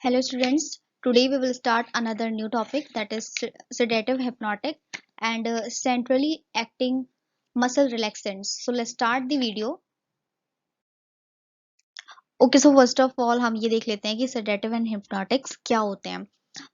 Hello students, today we will start another new topic that is sedative hypnotic and centrally acting muscle relaxants. So let's start the video. Okay, so first of all हम ये देख लेते हैं कि sedative and hypnotics क्या होते हैं.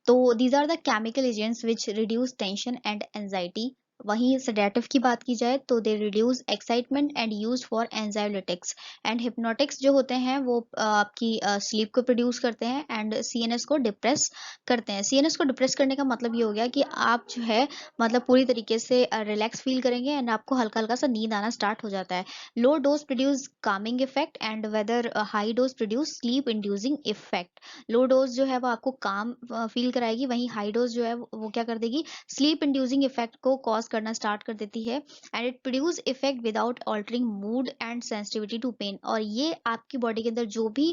तो these are the chemical agents which reduce tension and anxiety. वहीं sedative की बात की जाए तो they reduce excitement and used for anxiolytics and hypnotics जो होते हैं वो आपकी sleep को produce करते हैं and CNS को depress करते हैं. CNS को depress करने का मतलब ये हो गया कि आप जो है मतलब पूरी तरीके से relax feel करेंगे and आपको हल्का हल्का सा नींद आना start हो जाता है. Low dose produce calming effect and whether high dose produce sleep inducing effect. Low dose जो है वो आपको काम फील कराएगी, वहीं हाई डोज जो है वो क्या कर देगी, स्लीप इंड्यूसिंग इफेक्ट को कॉज करना स्टार्ट कर देती है and it produce effect without altering mood and sensitivity to pain. और ये आपकी बॉडी के अंदर जो भी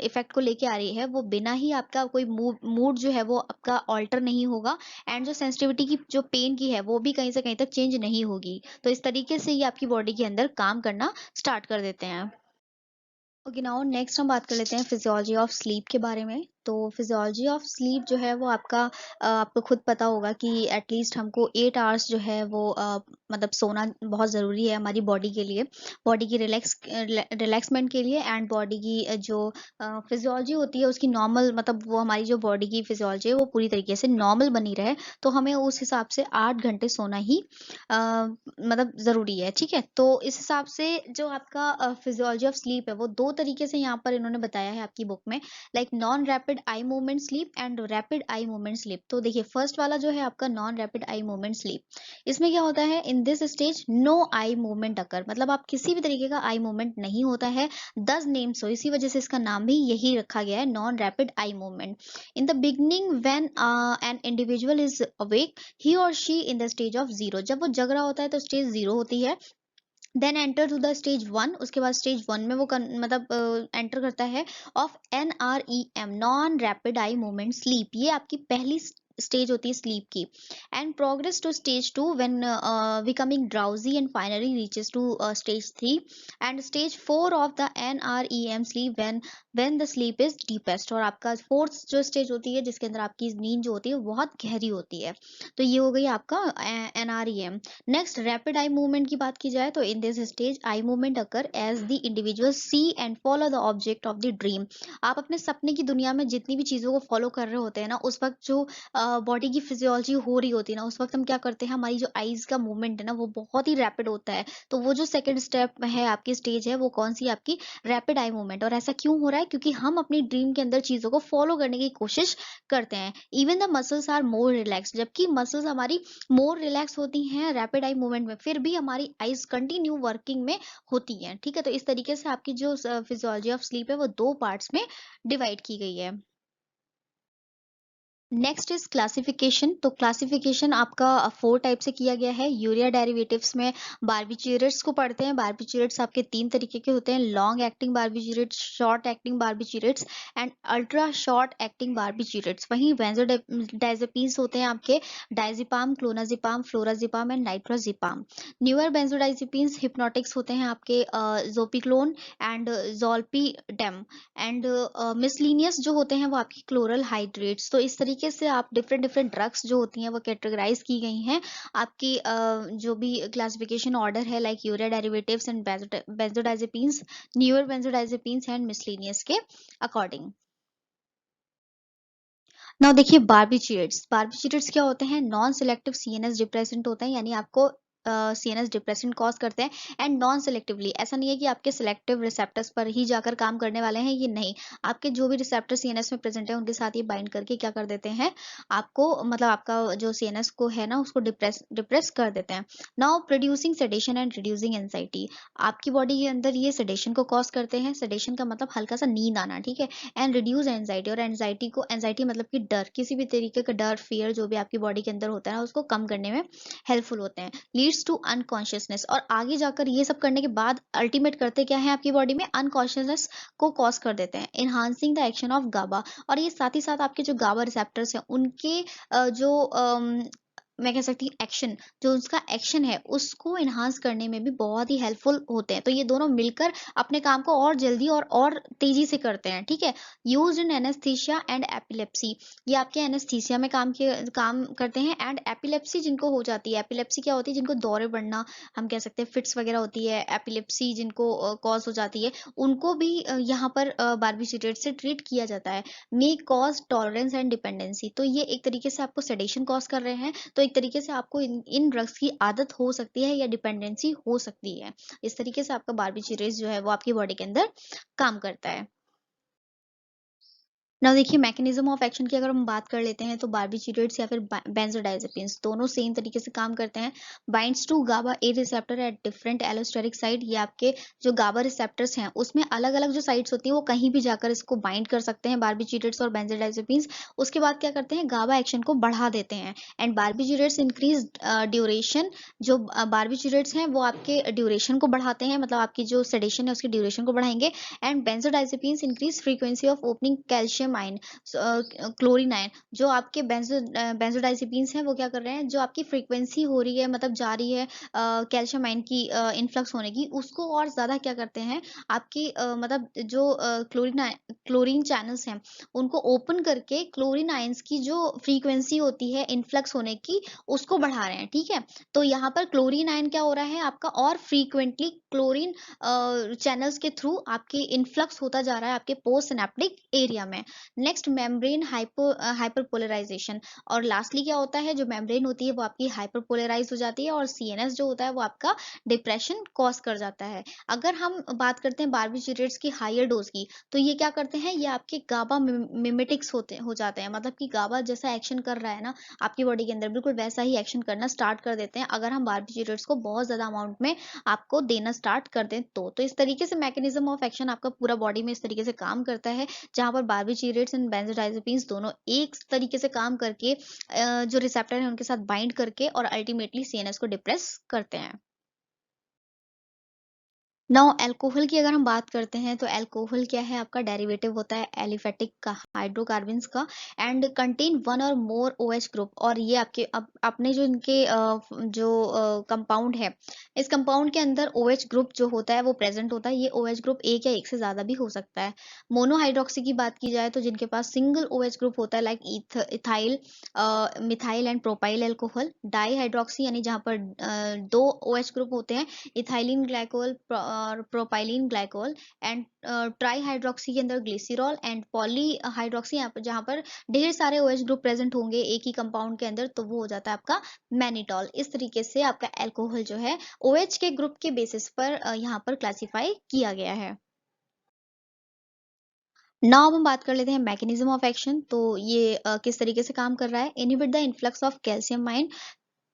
इफेक्ट को लेके आ रही है वो बिना ही आपका कोई मूड जो है वो आपका ऑल्टर नहीं होगा एंड जो सेंसिटिविटी की जो पेन की है वो भी कहीं से कहीं तक चेंज नहीं होगी. तो इस तरीके से ये आपकी बॉडी के अंदर काम करना स्टार्ट कर देते हैं. ओके, नाउ नेक्स्ट हम बात कर लेते हैं फिजियोलॉजी ऑफ स्लीप के बारे में. तो फिजियोलॉजी ऑफ स्लीप जो है वो आपका आपको खुद पता होगा कि एटलीस्ट हमको 8 आवर्स जो है वो मतलब सोना बहुत ज़रूरी है हमारी बॉडी के लिए, बॉडी की रिलैक्समेंट के लिए एंड बॉडी की जो फिजियोलॉजी होती है उसकी नॉर्मल मतलब वो हमारी जो बॉडी की फिजियोलॉजी है वो पूरी तरीके से नॉर्मल बनी रहे. तो हमें उस हिसाब से 8 घंटे सोना ही मतलब ज़रूरी है. ठीक है, तो इस हिसाब से जो आपका फिजियोलॉजी ऑफ स्लीप है वो दो तरीके से यहाँ पर इन्होंने बताया है आपकी बुक में, like non rapid eye movement sleep and rapid eye movement sleep. तो देखिए फर्स्ट वाला जो है आपका non rapid eye movement sleep, इसमें क्या होता है, in this stage no eye movement occur, मतलब आप किसी भी तरीके का आई मूवमेंट नहीं होता है. दस नेम सो इसी वजह से इसका नाम भी यही रखा गया है, non rapid eye movement. In the beginning when an individual is awake he और she in the stage of zero, जब वो जग रहा होता है तो स्टेज जीरो होती है. Then enter to the stage one, उसके बाद स्टेज वन में वो मतलब एंटर करता है of NREM, non rapid eye movement sleep. ये आपकी पहली स्टेज होती है स्लीप की. And progress to stage two when becoming drowsy and finally reaches to stage three and stage four of the NREM sleep when the sleep is deepest. और आपका fourth जो stage होती है जिसके अंदर आपकी नींद जो होती है वो बहुत गहरी होती है. तो ये हो गई आपका NREM. Next rapid eye movement की बात की जाए तो in this stage eye movement occur as the individual see and follow the object of the dream. आप अपने सपने की दुनिया में जितनी भी चीज़ों को फॉलो कर रहे होते हैं ना, उस वक्त जो बॉडी की फिजियोलॉजी हो रही होती है ना, उस वक्त हम क्या करते हैं, हमारी जो आईज का मूवमेंट है ना वो बहुत ही रैपिड होता है. तो वो जो सेकंड स्टेप है आपकी स्टेज है वो कौन सी, आपकी रैपिड आई मूवमेंट. और ऐसा क्यों हो रहा है, क्योंकि हम अपनी ड्रीम के अंदर चीज़ों को फॉलो करने की कोशिश करते हैं. Even the muscles are more relax, जबकि मसल्स हमारी मोर रिलैक्स होती हैं रैपिड आई मूवमेंट में, फिर भी हमारी आईज कंटिन्यू वर्किंग में होती हैं. ठीक है, तो इस तरीके से आपकी जो फिजियोलॉजी ऑफ स्लीप है वो दो पार्ट्स में डिवाइड की गई है. Next is classification. तो क्लासिफिकेशन आपका 4 टाइप से किया गया है. यूरिया डेरिवेटिव्स में बारबिचूरेट्स को पढ़ते हैं. बारबिचूरेट्स आपके 3 तरीके के होते हैं, long acting barbiturates, short acting barbiturates and ultra short acting barbiturates. वहीं बेंजोडाइजेपीन्स होते हैं आपके diazepam, clonazepam, flurazepam and nitrazepam. Newer benzodiazepines hypnotics होते हैं आपके zopiclone and zolpidem and miscellaneous जो होते हैं वो आपकी क्लोरल हाइड्रेट्स. तो इस तरीके से आप डिफरेंट डिफरेंट ड्रग्स जो होती हैं वो कैटेगराइज की गई हैं आपकी जो भी क्लासिफिकेशन ऑर्डर है, like urea derivatives and benzodiazepines, newer benzodiazepines and miscellaneous के अकॉर्डिंग. नाउ देखिए बारबिचुरेट्स. बारबिचुरेट्स क्या होते हैं, नॉन सिलेक्टिव सीएनएस डिप्रेसेंट होते हैं, यानी आपको सीएनएस डिप्रेशन कॉज करते हैं. एंड नॉन सेलेक्टिवली, ऐसा नहीं है कि आपके सिलेक्टिव रिसेप्टर्स पर ही जाकर काम करने वाले हैं, ये नहीं. आपके जो भी रिसेप्टर सीएनएस में प्रेजेंट है उनके साथ ये बाइंड करके क्या कर देते हैं, आपको मतलब आपका जो सीएनएस को है ना उसको डिप्रेस कर देते हैं. Now producing sedation and reducing anxiety. आपकी बॉडी के अंदर ये सेडेशन को कॉज करते हैं. सेडेशन का मतलब हल्का सा नींद आना, ठीक है. एंड रिड्यूस एंजाइटी, और एंजाइटी मतलब कि डर, किसी भी तरीके का डर, फियर जो भी आपकी बॉडी के अंदर होता है उसको कम करने में हेल्पफुल होते हैं. लीड्स टू अनकॉन्शियसनेस, और आगे जाकर ये सब करने के बाद अल्टीमेट करते क्या है आपकी बॉडी में, अनकॉन्शियसनेस को कॉज कर देते हैं. इनहांसिंग द एक्शन ऑफ गाबा, और ये साथ ही साथ आपके जो गाबा रिसेप्टर्स हैं उनके जो मैं कह सकती हूँ एक्शन, जो उसका एक्शन है उसको एनहांस करने में भी बहुत ही हेल्पफुल होते हैं। तो ये दोनों मिलकर अपने काम को और जल्दी और तेजी से करते हैं, ठीक है। Used in anaesthesia and epilepsy, ये आपके एनेस्थीसिया में काम करते हैं। एंड एपिलेप्सी जिनको हो जाती है, एपिलेप्सी क्या होती है, जिनको दौरे बढ़ना हम कह सकते हैं, फिट्स वगैरह होती है, एपिलेप्सी जिनको कॉज हो जाती है, उनको भी यहाँ पर बार्बिट्रेट से ट्रीट किया जाता है। May cause tolerance and dependency, तो ये एक तरीके से आपको सेडेशन कॉज कर रहे हैं, तो एक तरीके से आपको इन ड्रग्स की आदत हो सकती है या डिपेंडेंसी हो सकती है। इस तरीके से आपका बार्बिट्रेट जो है वो आपकी बॉडी के अंदर काम करता है। नाउ देखिए, मैकेनिज्म ऑफ एक्शन की अगर हम बात कर लेते हैं, तो बार्बिट्रेट्स या फिर बेंजोडाइजेपिन्स दोनों सेम तरीके से काम करते हैं। Binds to GABA A receptor at different allosteric site, ये आपके जो गाबा रिसेप्टर्स हैं उसमें अलग अलग जो साइट्स होती हैं वो कहीं भी जाकर इसको बाइंड कर सकते हैं, बार्बिट्रेट्स और बेंजोडाइजेपिन्स। उसके बाद क्या करते हैं, गाबा एक्शन को बढ़ा देते हैं। एंड बार्बिट्रेट्स इंक्रीज ड्यूरेशन, जो बार्बिट्रेट्स हैं वो आपके ड्यूरेशन को बढ़ाते हैं, मतलब आपकी जो सेडेशन है उसकी ड्यूरेशन को बढ़ाएंगे। And benzodiazepines increase frequency of opening calcium ion, chlorine ion, जो आपके बेंजोडाइजेपिन्स हैं वो क्या कर रहे हैं, जो आपकी फ्रीक्वेंसी हो रही है, मतलब जा रही है कैल्शियम आयन की इन्फ्लक्स होने की, उसको और ज्यादा क्या करते हैं, आपकी मतलब जो क्लोरीन चैनल्स हैं उनको ओपन करके क्लोरीन आयंस की जो फ्रीक्वेंसी होती है इन्फ्लक्स होने की, उसको बढ़ा रहे हैं, ठीक है। तो यहाँ पर क्लोरीन आयन क्या हो रहा है आपका, और फ्रीक्वेंटली क्लोरीन चैनल्स के थ्रू आपके इन्फ्लक्स होता जा रहा है आपके पोस्ट सिनेप्टिक एरिया में। नेक्स्ट, मेम्ब्रेन हाइपरपोलराइजेशन, और लास्टली क्या होता है, जो मेम्ब्रेन होती है वो आपकी हाइपरपोलराइज हो जाती है, और सीएनएस जो होता है वो आपका डिप्रेशन कॉज कर जाता है। अगर हम बात करते हैं बार्बिट्रेट्स की हायर डोज की, तो ये क्या करते हैं, ये आपके गाबा मिमेटिक्स हो जाते हैं, मतलब कि गाबा जैसा एक्शन कर रहा है ना आपकी बॉडी के अंदर, बिल्कुल वैसा ही एक्शन करना स्टार्ट कर देते हैं अगर हम बार्बिट्रेट्स को बहुत ज्यादा अमाउंट में आपको देना स्टार्ट कर दें तो इस तरीके से मैकेनिज्म ऑफ एक्शन आपका पूरा बॉडी में इस तरीके से काम करता है, जहां पर बार्बिट्रेट्स एंड बेंजोडाइजेपिन्स दोनों एक तरीके से काम करके जो रिसेप्टर है उनके साथ बाइंड करके और अल्टीमेटली सीएनएस को डिप्रेस करते हैं। नाउ अल्कोहल की अगर हम बात करते हैं, तो अल्कोहल क्या है, आपका डेरिवेटिव होता है एलिफेटिक का, हाइड्रोकार्बन्स का, एंड कंटेन वन और मोर ओएच ग्रुप। और ये आपके अपने जो इनके जो कंपाउंड है, इस कंपाउंड के अंदर ओएच ग्रुप जो होता है वो प्रेजेंट होता है। ये ओएच ग्रुप एक या एक से ज्यादा भी हो सकता है। मोनोहाइड्रोक्सी की बात की जाए, तो जिनके पास सिंगल ओएच ग्रुप होता है, like ethyl, methyl and propyl alcohol. Di hydroxy यानी जहाँ पर दो ओएच ग्रुप होते हैं, इथाइलिन ग्लाइकोल और propylene glycol. And try hydroxy के अंदर ग्लिसरॉल। एंड पॉली हाइड्रोक्सी यहाँ पर जहाँ पर ढेर सारे ओएच ग्रुप प्रेजेंट होंगे एक ही कंपाउंड के अंदर, तो वो हो जाता है आपका मैनिटॉल। इस तरीके से आपका अल्कोहल जो है ओएच के ग्रुप के बेसिस पर यहाँ पर क्लासिफाई किया गया है। नाउ अब हम बात कर लेते हैं मैकेनिज्म ऑफ एक्शन। तो ये किस तरीके से काम कर रहा है, inhibit the influx of calcium ion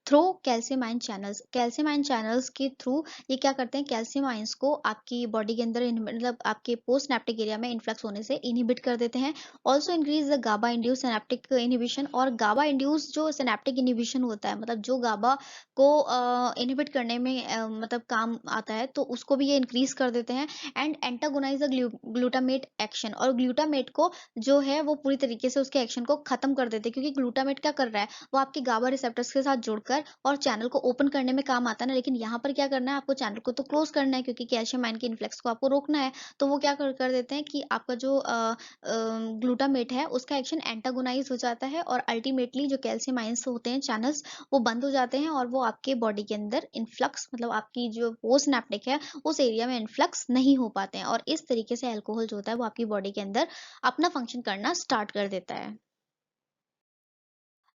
through calcium ion channels. Calcium ion channels के थ्रू ये क्या करते हैं, कैल्शियम आयंस को आपकी बॉडी के अंदर मतलब आपके पोस्ट सिनेप्टिक एरिया में इन्फ्लक्स होने से इनहिबिट कर देते हैं। Also increase the GABA induce synaptic inhibition, और गाबा इंड्यूस जो सिनेप्टिक इनहिबिशन होता है, मतलब जो गाबा को इनहिबिट करने में मतलब काम आता है, तो उसको भी ये इंक्रीज कर देते हैं। And antagonise the glutamate action, और ग्लूटामेट को जो है वो पूरी तरीके से उसके एक्शन को खत्म कर देते हैं, क्योंकि ग्लूटामेट क्या कर रहा है, वो आपके गाबा रिसेप्टर्स के साथ जुड़कर और चैनल को ओपन करने में काम आता है ना, लेकिन यहाँ पर क्या करना है, आपको चैनल को तो क्लोज करना है, क्योंकि कैल्शियम आयन के इन्फ्लक्स को आपको रोकना है। तो वो क्या कर देते हैं कि आपका जो ग्लूटामेट है उसका एक्शन एंटागोनाइज हो जाता है, और अल्टीमेटली जो कैल्शियम आयंस होते हैं चैनल्स वो बंद हो जाते हैं, और वो आपके बॉडी के अंदर इन्फ्लक्स, मतलब आपकी जो पोस्ट सिनेप्टिक है उस एरिया में इन्फ्लक्स नहीं हो पाते हैं, और इस तरीके से अल्कोहल जो होता है वो आपकी बॉडी के अंदर अपना फंक्शन करना स्टार्ट कर देता है।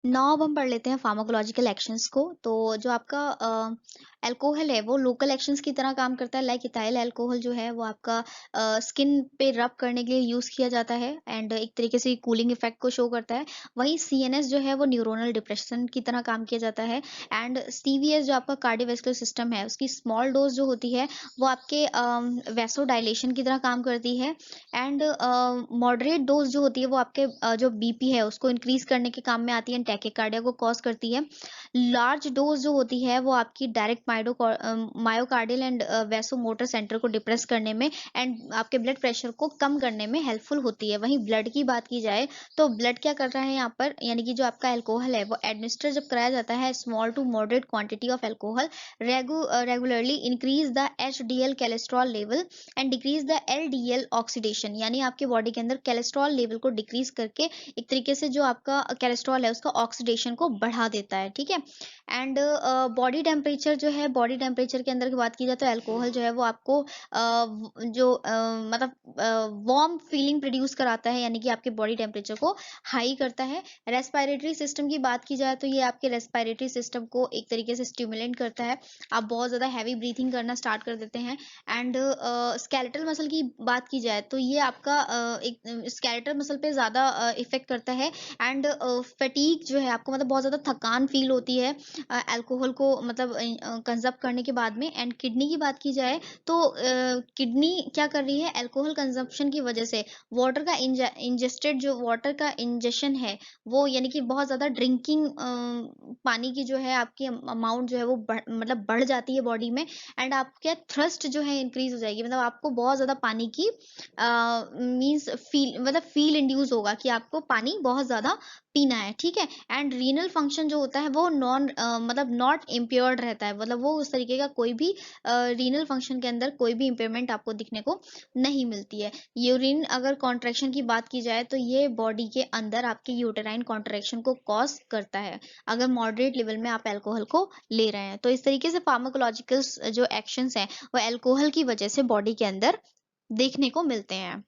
नाउ अब हम पढ़ लेते हैं फार्माकोलॉजिकल एक्शंस को। तो जो आपका अल्कोहल है वो लोकल एक्शंस की तरह काम करता है, लाइक इथाइल अल्कोहल जो है वो आपका स्किन पे रब करने के लिए यूज किया जाता है, एंड एक तरीके से कूलिंग इफेक्ट को शो करता है। वहीं सीएनएस जो है वो न्यूरोनल डिप्रेशन की तरह काम किया जाता है। एंड सीवीएस जो आपका कार्डियोवैस्कुलर सिस्टम है उसकी स्मॉल डोज जो होती है वो आपके वैसोडाइलेशन की तरह काम करती है। एंड मॉडरेट डोज जो होती है वो आपके जो बीपी है उसको इंक्रीज करने के काम में आती है, टैकिकार्डिया को कॉज करती है। लार्ज डोज जो होती है वो आपकी direct myocardial and vasomotor centre को डिप्रेस करने में एंड आपके ब्लड प्रेशर को कम करने में हेल्पफुल होती है। वहीं ब्लड की बात की जाए तो ब्लड क्या कर रहा है यहाँ पर, यानी कि जो आपका अल्कोहल है वो एडमिनिस्टर जब कराया जाता है small to moderate quantity of alcohol regularly increase the HDL cholesterol level and decrease the LDL oxidation, यानी आपके बॉडी के अंदर कोलेस्ट्रॉल लेवल को डिक्रीज करके एक तरीके से जो आपका कोलेस्ट्रॉल है उसका ऑक्सीडेशन को बढ़ा देता है, ठीक है। एंड बॉडी टेम्परेचर जो है, बॉडी टेम्परेचर के अंदर की बात की जाए तो अल्कोहल जो है वो आपको मतलब वार्म फीलिंग प्रोड्यूस कराता है, यानी कि आपके बॉडी टेम्परेचर को हाई करता है। रेस्पिरेटरी सिस्टम की बात की जाए तो ये आपके रेस्पिरेटरी सिस्टम को एक तरीके से स्टिमुलेट करता है, आप बहुत ज़्यादा हैवी ब्रीथिंग करना स्टार्ट कर देते हैं। एंड स्केलेटल मसल की बात की जाए तो ये आपका एक स्केलेटल मसल पे ज़्यादा इफेक्ट करता है। एंड फटीग जो है आपको, मतलब बहुत ज़्यादा थकान फील होती है अल्कोहल को मतलब कंजप्ट करने के बाद में। एंड किडनी की बात की जाए तो किडनी क्या कर रही है, अल्कोहल कंजप्शन की वजह से वाटर का इंजेस्टेड जो वाटर का इंजेशन है वो, यानी कि बहुत ज़्यादा ड्रिंकिंग पानी की जो है आपकी अमाउंट जो है वो मतलब बढ़ जाती है बॉडी में। एंड आपके थ्रस्ट जो है इंक्रीज हो जाएगी, मतलब आपको बहुत ज़्यादा पानी की मीन्स फील इंड्यूस होगा कि आपको पानी बहुत ज़्यादा पीना है, ठीक है। एंड रीनल फंक्शन जो होता है वो मतलब नॉट इम्प्योर्ड रहता है, मतलब वो उस तरीके का कोई भी रीनल फंक्शन के अंदर कोई भी इम्पेयरमेंट आपको दिखने को नहीं मिलती है। यूरिन अगर कॉन्ट्रैक्शन की बात की जाए तो ये बॉडी के अंदर आपके यूटेराइन कॉन्ट्रैक्शन को कॉज करता है अगर मॉडरेट लेवल में आप अल्कोहल को ले रहे हैं। तो इस तरीके से फार्माकोलॉजिकल जो एक्शंस हैं वो अल्कोहल की वजह से बॉडी के अंदर देखने को मिलते हैं।